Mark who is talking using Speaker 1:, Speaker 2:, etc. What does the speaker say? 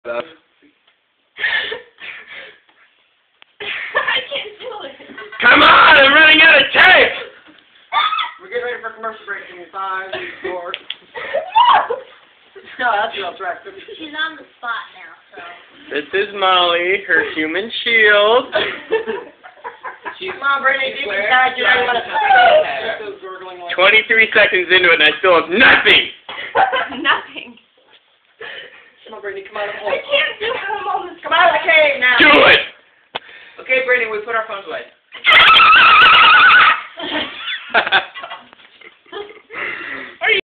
Speaker 1: stuff.
Speaker 2: I can't do it.
Speaker 1: Come on, I'm running out of tape!
Speaker 3: We're getting ready for a commercial break in 5, 4.
Speaker 2: No!
Speaker 3: No, that's real track.
Speaker 2: She's on the spot now, so.
Speaker 1: This is Molly, her human shield.
Speaker 3: Come on, Brittney, deep inside, you know what it's
Speaker 1: 23 seconds into it and I still have nothing!
Speaker 2: Nothing.
Speaker 3: Come on, Brittney, come on.
Speaker 2: I can't do it. I'm on this.
Speaker 3: Come out of the cave now.
Speaker 1: Do it!
Speaker 3: Okay, Brittney, we put our phones away.